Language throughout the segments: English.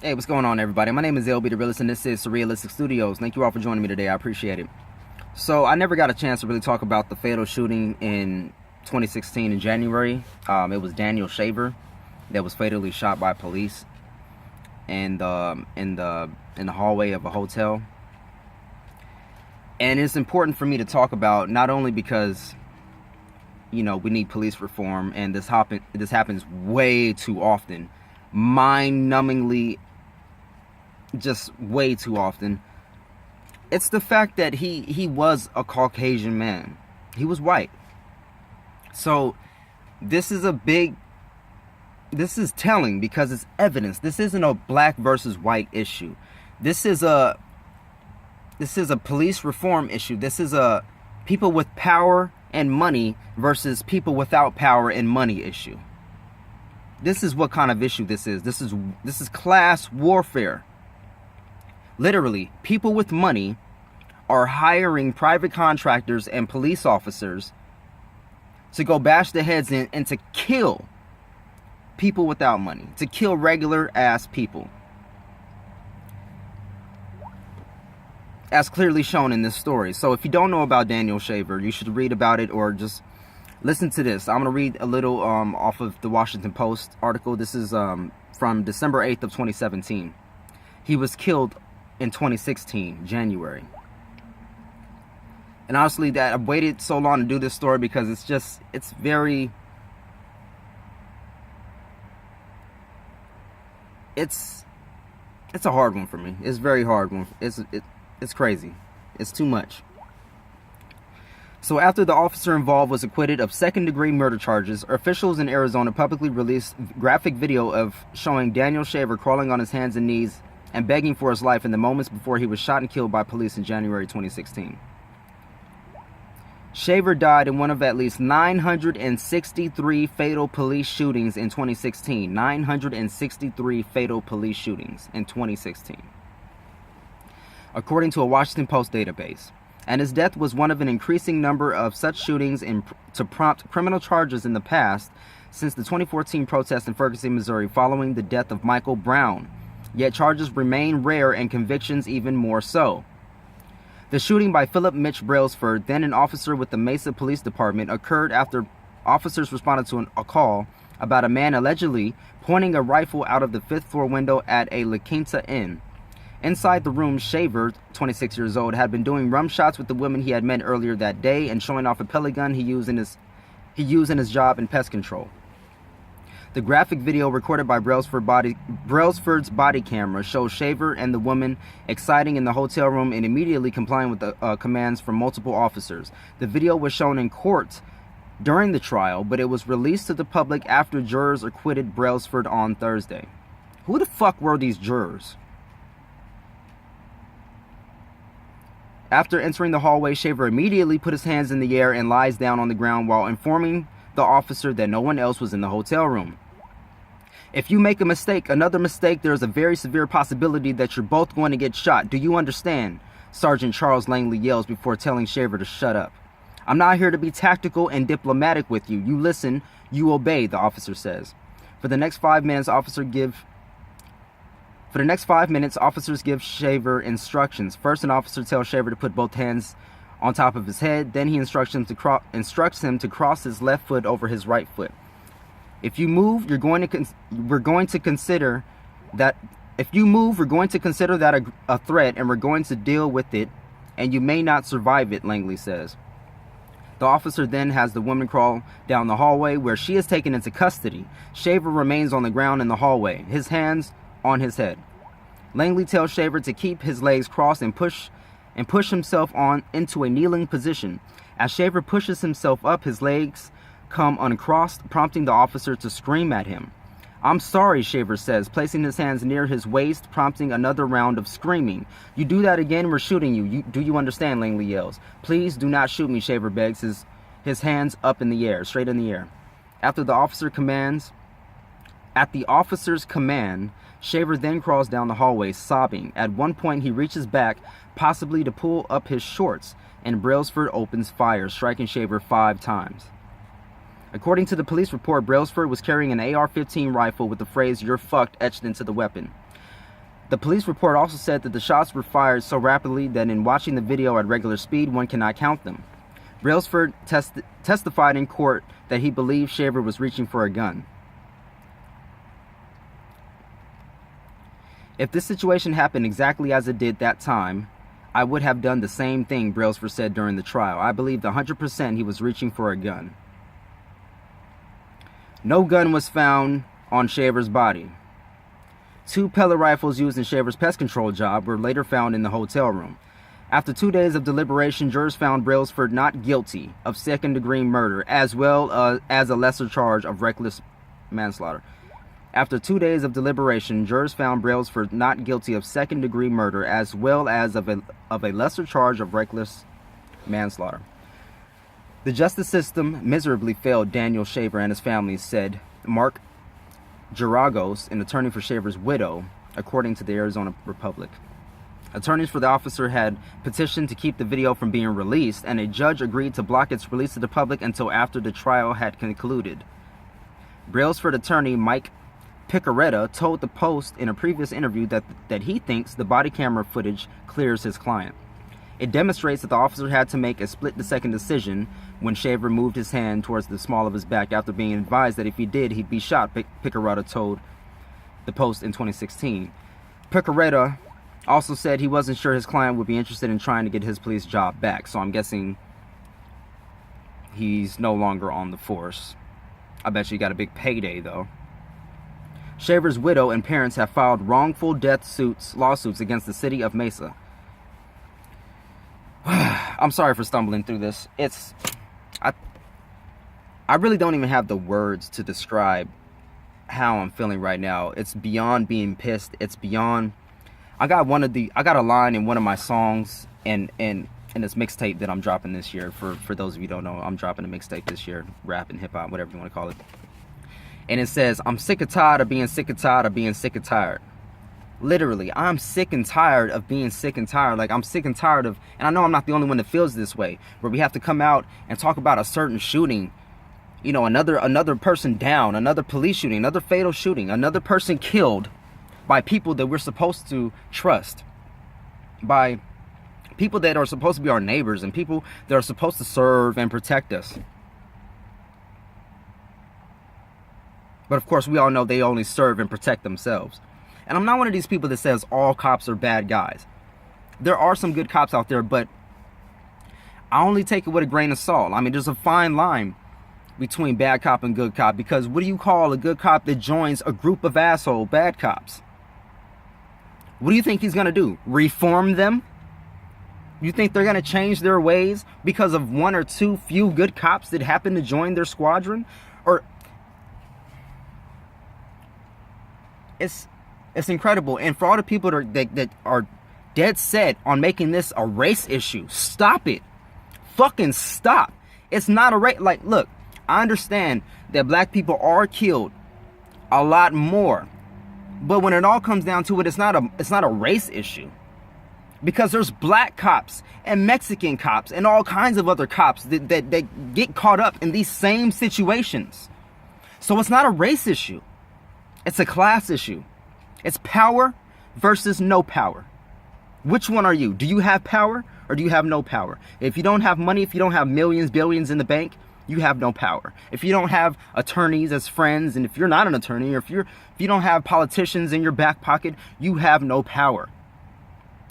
Hey, what's going on, everybody? My name is Lbtharealist, and this is Surrealistic Studios. Thank you all for joining me today. I appreciate it. So, I never got a chance to really talk about the fatal shooting in 2016 in January. It was Daniel Shaver that was fatally shot by police in the hallway of a hotel. And it's important for me to talk about, not only because, you know, we need police reform, and this happens way too often, mind-numbingly, just way too often. It's the fact that he was a Caucasian man. He was white. So this is telling, because it's evidence. This isn't a black versus white issue. This is a police reform issue. This is a people with power and money versus people without power and money issue. This is what kind of issue this is. This is class warfare. Literally, people with money are hiring private contractors and police officers to go bash their heads in and to kill people without money, to kill regular ass people, as clearly shown in this story. So if you don't know about Daniel Shaver, you should read about it, or just listen to this. I'm going to read a little off of the Washington Post article. This is from December 8th of 2017. He was killed in 2016, January. And honestly, that I've waited so long to do this story because it's a hard one for me. It's a very hard one. It's crazy. It's too much. So after the officer involved was acquitted of second-degree murder charges, officials in Arizona publicly released graphic video of showing Daniel Shaver crawling on his hands and knees and begging for his life in the moments before he was shot and killed by police in January 2016. Shaver died in one of at least 963 fatal police shootings in 2016. 963 fatal police shootings in 2016, according to a Washington Post database. And his death was one of an increasing number of such shootings to prompt criminal charges in the past since the 2014 protests in Ferguson, Missouri, following the death of Michael Brown. Yet charges remain rare and convictions even more so. The shooting by Philip Mitch Brailsford, then an officer with the Mesa Police Department, occurred after officers responded to a call about a man allegedly pointing a rifle out of the 5th floor window at a La Quinta Inn. Inside the room, Shaver, 26 years old, had been doing rum shots with the women he had met earlier that day and showing off a pellet gun he used in his job in pest control. The graphic video recorded by Brailsford's body camera shows Shaver and the woman exciting in the hotel room and immediately complying with the commands from multiple officers. The video was shown in court during the trial, but it was released to the public after jurors acquitted Brailsford on Thursday. Who the fuck were these jurors? After entering the hallway, Shaver immediately put his hands in the air and lies down on the ground while informing the officer that no one else was in the hotel room. If you make a mistake, another mistake, there is a very severe possibility that you're both going to get shot. Do you understand? Sergeant Charles Langley yells before telling Shaver to shut up. I'm not here to be tactical and diplomatic with you. You listen, you obey, the officer says. For the next 5 minutes, officers give Shaver instructions. First, an officer tells Shaver to put both hands on top of his head. Then he instructs him to cross his left foot over his right foot. If you move, we're going to consider that a threat, and we're going to deal with it, and you may not survive it, Langley says. The officer then has the woman crawl down the hallway, where she is taken into custody. Shaver remains on the ground in the hallway, his hands on his head. Langley tells Shaver to keep his legs crossed and push himself into a kneeling position. As Shaver pushes himself up, his legs come uncrossed, prompting the officer to scream at him. I'm sorry, Shaver says, placing his hands near his waist, prompting another round of screaming. You do that again, we're shooting you. Do you understand? Langley yells. Please do not shoot me, Shaver begs, his hands up in the air, straight in the air. At the officer's command, Shaver then crawls down the hallway, sobbing. At one point, he reaches back, possibly to pull up his shorts, and Brailsford opens fire, striking Shaver 5 times. According to the police report, Brailsford was carrying an AR-15 rifle with the phrase "you're fucked" etched into the weapon. The police report also said that the shots were fired so rapidly that in watching the video at regular speed, one cannot count them. Brailsford testified in court that he believed Shaver was reaching for a gun. If this situation happened exactly as it did that time, I would have done the same thing, Brailsford said during the trial. I believed 100% he was reaching for a gun. No gun was found on Shaver's body. 2 pellet rifles used in Shaver's pest control job were later found in the hotel room. After 2 days of deliberation, jurors found Brailsford not guilty of second-degree murder, as well as a lesser charge of reckless manslaughter. After 2 days of deliberation, jurors found Brailsford not guilty of second-degree murder, as well as of a lesser charge of reckless manslaughter. The justice system miserably failed Daniel Shaver and his family, said Mark Geragos, an attorney for Shaver's widow, according to the Arizona Republic. Attorneys for the officer had petitioned to keep the video from being released, and a judge agreed to block its release to the public until after the trial had concluded. Brailsford attorney Mike Picaretta told the Post in a previous interview that he thinks the body camera footage clears his client. It demonstrates that the officer had to make a split-second decision when Shaver moved his hand towards the small of his back after being advised that if he did, he'd be shot, Picaretta told the Post in 2016. Picaretta also said he wasn't sure his client would be interested in trying to get his police job back, so I'm guessing he's no longer on the force. I bet you got a big payday, though. Shaver's widow and parents have filed wrongful death lawsuits against the city of Mesa. I'm sorry for stumbling through this. I really don't even have the words to describe how I'm feeling right now. It's beyond being pissed. It's beyond. I got a line in one of my songs in this mixtape that I'm dropping this year. For those of you who don't know, I'm dropping a mixtape this year, rap and hip hop, whatever you want to call it. And it says, I'm sick and tired of being sick and tired of being sick and tired. Literally, I'm sick and tired of being sick and tired. Like, I'm sick and tired of, and I know I'm not the only one that feels this way, where we have to come out and talk about a certain shooting, you know, another person down, another police shooting, another fatal shooting, another person killed by people that we're supposed to trust, by people that are supposed to be our neighbors and people that are supposed to serve and protect us. But of course, we all know they only serve and protect themselves. And I'm not one of these people that says all cops are bad guys. There are some good cops out there, but I only take it with a grain of salt. I mean, there's a fine line between bad cop and good cop, because what do you call a good cop that joins a group of asshole bad cops? What do you think he's going to do? Reform them? You think they're going to change their ways because of one or two few good cops that happen to join their squadron? Or it's incredible. And for all the people that are dead set on making this a race issue, stop it. Fucking stop. It's not a race. Like, look, I understand that black people are killed a lot more, but when it all comes down to it, it's not a race issue, because there's black cops and Mexican cops and all kinds of other cops that get caught up in these same situations. So it's not a race issue. It's a class issue. It's power versus no power. Which one are you? Do you have power or do you have no power? If you don't have money, if you don't have millions, billions in the bank, you have no power. If you don't have attorneys as friends, and if you're not an attorney, or if you don't have politicians in your back pocket, you have no power.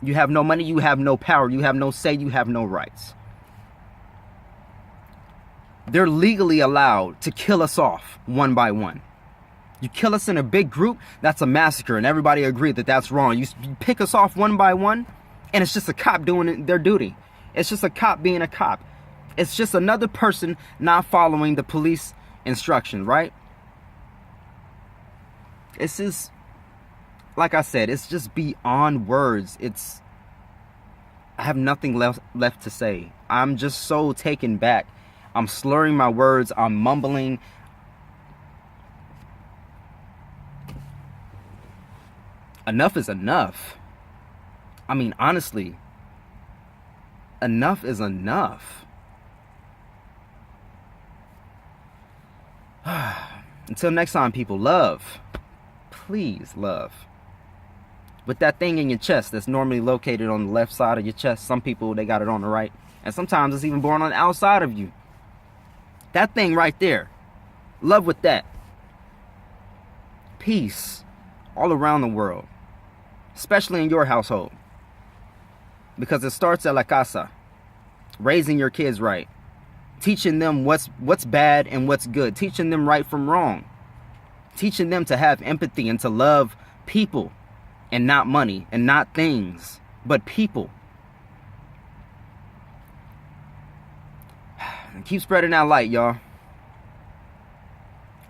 You have no money, you have no power, you have no say, you have no rights. They're legally allowed to kill us off one by one. You kill us in a big group, that's a massacre, and everybody agreed that that's wrong. You pick us off one by one, and it's just a cop doing their duty. It's just a cop being a cop. It's just another person not following the police instruction, right? It's just, like I said, it's just beyond words. I have nothing left to say. I'm just so taken back. I'm slurring my words. I'm mumbling. Enough is enough. I mean, honestly, enough is enough. Until next time, people, love. Please love. With that thing in your chest that's normally located on the left side of your chest. Some people, they got it on the right. And sometimes it's even born on the outside of you. That thing right there. Love with that. Peace all around the world. Especially in your household. Because it starts at la casa. Raising your kids right. Teaching them what's bad and what's good. Teaching them right from wrong. Teaching them to have empathy and to love people. And not money and not things. But people. And keep spreading that light, y'all.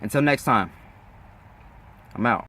Until next time. I'm out.